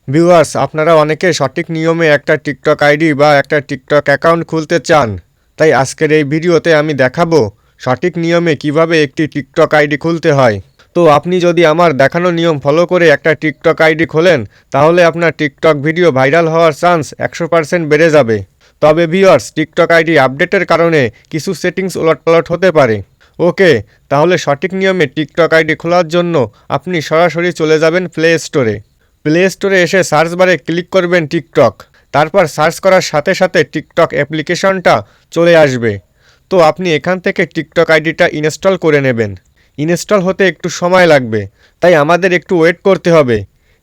Viewers, আপনারা অনেকে সঠিক নিয়মে একটা টিকটক আইডি বা একটা টিকটক অ্যাকাউন্ট খুলতে চান। তাই আজকের এই ভিডিওতে আমি দেখাবো সঠিক নিয়মে কিভাবে একটি টিকটক আইডি খুলতে হয়। তো আপনি যদি আমার দেখানো নিয়ম ফলো করে একটা টিকটক আইডি খোলেন, তাহলে আপনার টিকটক ভিডিও ভাইরাল হওয়ার চান্স 100% বেড়ে যাবে। তবে ভিউয়ার্স, টিকটক আইডি আপডেটের কারণে কিছু সেটিংস ওলটপালট হতে পারে। ওকে, তাহলে সঠিক নিয়মে টিকটক আইডি খোলার জন্য আপনি সরাসরি চলে যাবেন প্লে স্টোরে। প্লে স্টোরে এসে সার্চ বারে ক্লিক করবেন টিকটক। তারপর সার্চ করার সাথে সাথে টিকটক অ্যাপ্লিকেশনটা চলে আসবে। তো আপনি এখান থেকে টিকটক আইডিটা ইনস্টল করে নেবেন। ইনস্টল হতে একটু সময় লাগবে, তাই আমাদের একটু ওয়েট করতে হবে।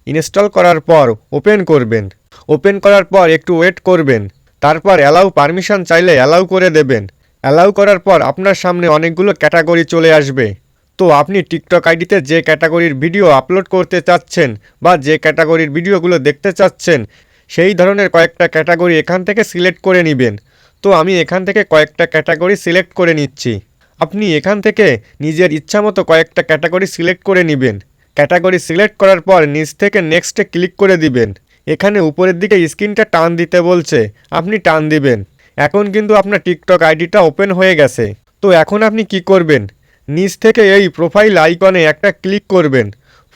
ইনস্টল করার পর ওপেন করবেন। ওপেন করার পর একটু ওয়েট করবেন। তারপর অ্যালাউ পারমিশন চাইলে অ্যালাউ করে দেবেন। অ্যালাউ করার পর আপনার সামনে অনেকগুলো ক্যাটাগরি চলে আসবে। তো আপনি টিকটক আইডিতে যে ক্যাটাগরির ভিডিও আপলোড করতে চাচ্ছেন বা যে ক্যাটাগরির ভিডিওগুলো দেখতে চাচ্ছেন, সেই ধরনের কয়েকটা ক্যাটাগরি এখান থেকে সিলেক্ট করে নেবেন। তো আমি এখান থেকে কয়েকটা ক্যাটাগরি সিলেক্ট করে নিচ্ছি। আপনি এখান থেকে নিজের ইচ্ছামতো কয়েকটা ক্যাটাগরি সিলেক্ট করে নেবেন। ক্যাটাগরি সিলেক্ট করার পর নিচ থেকে নেক্সটে ক্লিক করে দিবেন। এখানে উপরের দিকে স্ক্রিনটা টান দিতে বলছে, আপনি টান দিবেন। এখন কিন্তু আপনার টিকটক আইডিটা ওপেন হয়ে গেছে। তো এখন আপনি কি করবেন, নিচ থেকে এই প্রোফাইল আইকনে একটা ক্লিক করবেন।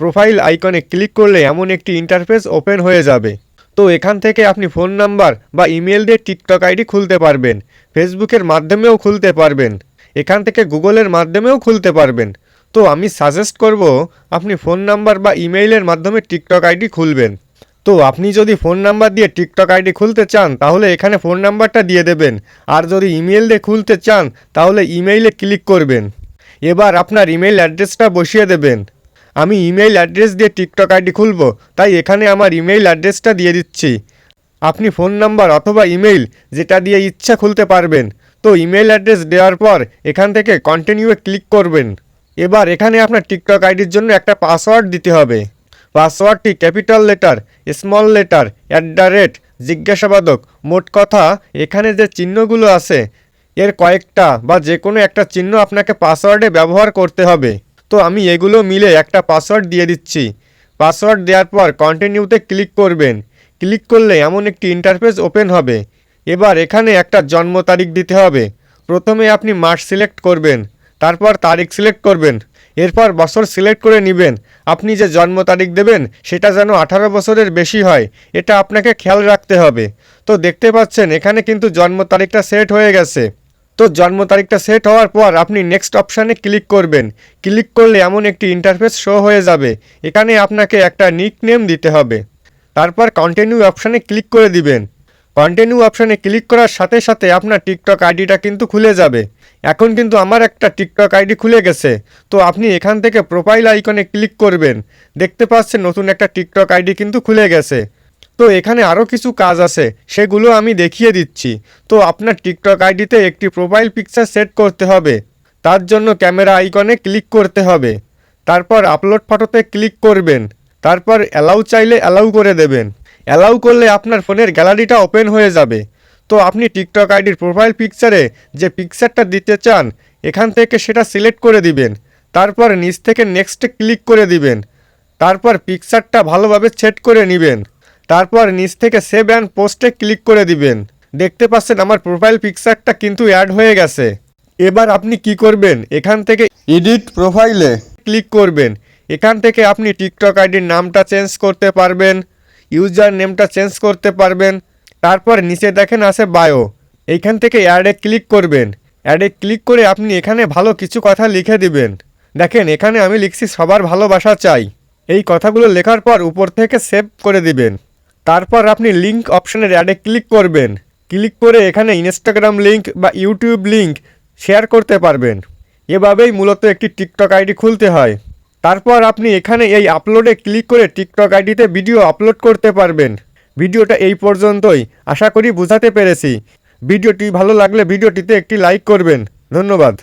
প্রোফাইল আইকনে ক্লিক করলে এমন একটি ইন্টারফেস ওপেন হয়ে যাবে। তো এখান থেকে আপনি ফোন নাম্বার বা ইমেল দিয়ে টিকটক আইডি খুলতে পারবেন। ফেসবুকের মাধ্যমেও খুলতে পারবেন। এখান থেকে গুগলের মাধ্যমেও খুলতে পারবেন। তো আমি সাজেস্ট করব আপনি ফোন নাম্বার বা ইমেইলের মাধ্যমে টিকটক আইডি খুলবেন। তো আপনি যদি ফোন নাম্বার দিয়ে টিকটক আইডি খুলতে চান, তাহলে এখানে ফোন নাম্বারটা দিয়ে দেবেন। আর যদি ইমেল দিয়ে খুলতে চান, তাহলে ইমেইলে ক্লিক করবেন। এবার আপনার ইমেল অ্যাড্রেসটা বসিয়ে দেবেন। আমি ইমেল অ্যাড্রেস দিয়ে টিকটক আইডি খুলব, তাই এখানে আমার ইমেল অ্যাড্রেসটা দিয়ে দিচ্ছি। আপনি ফোন নাম্বার অথবা ইমেল যেটা দিয়ে ইচ্ছা খুলতে পারবেন। তো ইমেল অ্যাড্রেস দেওয়ার পর এখান থেকে কন্টিনিউয়ে ক্লিক করবেন। এবার এখানে আপনার টিকটক আইডির জন্য একটা পাসওয়ার্ড দিতে হবে। পাসওয়ার্ডটি ক্যাপিটাল লেটার, স্মল লেটার, জিজ্ঞাসাবাদক, মোট কথা এখানে যে চিহ্নগুলো আছে এর কয়েকটা বা যে কোনো একটা চিহ্ন আপনাকে পাসওয়ার্ডে ব্যবহার করতে হবে। তো আমি এগুলো মিলে একটা পাসওয়ার্ড দিয়ে দিচ্ছি। পাসওয়ার্ড দেওয়ার পর কন্টিনিউতে ক্লিক করবেন। ক্লিক করলে এমন একটি ইন্টারফেস ওপেন হবে। এবার এখানে একটা জন্ম তারিখ দিতে হবে। প্রথমে আপনি মাস সিলেক্ট করবেন, তারপর তারিখ সিলেক্ট করবেন, এরপর বছর সিলেক্ট করে নেবেন। আপনি যে জন্ম তারিখ দেবেন সেটা যেন 18 বছরের বেশি হয়, এটা আপনাকে খেয়াল রাখতে হবে। তো দেখতে পাচ্ছেন এখানে কিন্তু জন্ম তারিখটা সেট হয়ে গেছে। তো জন্ম তারিখটা সেট হওয়ার পর আপনি নেক্সট অপশানে ক্লিক করবেন। ক্লিক করলে এমন একটি ইন্টারফেস শো হয়ে যাবে। এখানে আপনাকে একটা নিকনেম দিতে হবে। তারপর কন্টিনিউ অপশানে ক্লিক করে দিবেন। কন্টিনিউ অপশানে ক্লিক করার সাথে সাথে আপনার টিকটক আইডিটা কিন্তু খুলে যাবে। এখন কিন্তু আমার একটা টিকটক আইডি খুলে গেছে। তো আপনি এখান থেকে প্রোফাইল আইকনে ক্লিক করবেন। দেখতে পাচ্ছেন নতুন একটা টিকটক আইডি কিন্তু খুলে গেছে। তো এখানে আরও কিছু কাজ আছে, সেগুলো আমি দেখিয়ে দিচ্ছি। তো আপনার টিকটক আইডিতে একটি প্রোফাইল পিকচার সেট করতে হবে। তার জন্য ক্যামেরা আইকনে ক্লিক করতে হবে। তারপর আপলোড ফটোতে ক্লিক করবেন। তারপর অ্যালাউ চাইলে অ্যালাউ করে দেবেন। অ্যালাউ করলে আপনার ফোনের গ্যালারিটা ওপেন হয়ে যাবে। তো আপনি টিকটক আইডির প্রোফাইল পিকচারে যে পিকচারটা দিতে চান, এখান থেকে সেটা সিলেক্ট করে দিবেন। তারপর নিচ থেকে নেক্সটে ক্লিক করে দিবেন। তারপর পিকচারটা ভালোভাবে সেট করে নেবেন। তারপর নিচ থেকে সেভ অ্যান্ড পোস্টে ক্লিক করে দিবেন। দেখতে পাচ্ছেন আমার প্রোফাইল পিকচারটা কিন্তু অ্যাড হয়ে গেছে। এবার আপনি কি করবেন, এখান থেকে এডিট প্রোফাইলে ক্লিক করবেন। এখান থেকে আপনি টিকটক আইডির নামটা চেঞ্জ করতে পারবেন, ইউজার নেমটা চেঞ্জ করতে পারবেন। তারপর নিচে দেখেন আছে বায়ো, এইখান থেকে অ্যাডে ক্লিক করবেন। অ্যাডে ক্লিক করে আপনি এখানে ভালো কিছু কথা লিখে দিবেন। দেখেন এখানে আমি লিখছি সবার ভালোবাসা চাই। এই কথাগুলো লেখার পর উপর থেকে সেভ করে দিবেন। তারপর আপনি লিঙ্ক অপশানের অ্যাডে ক্লিক করবেন। ক্লিক করে এখানে ইনস্টাগ্রাম লিঙ্ক বা ইউটিউব লিঙ্ক শেয়ার করতে পারবেন। এভাবেই মূলত একটি টিকটক আইডি খুলতে হয়। তারপর আপনি এখানে এই আপলোডে ক্লিক করে টিকটক আইডিতে ভিডিও আপলোড করতে পারবেন। ভিডিওটা এই পর্যন্তই, আশা করি বোঝাতে পেরেছি। ভিডিওটি ভালো লাগলে ভিডিওটিতে একটি লাইক করবেন। ধন্যবাদ।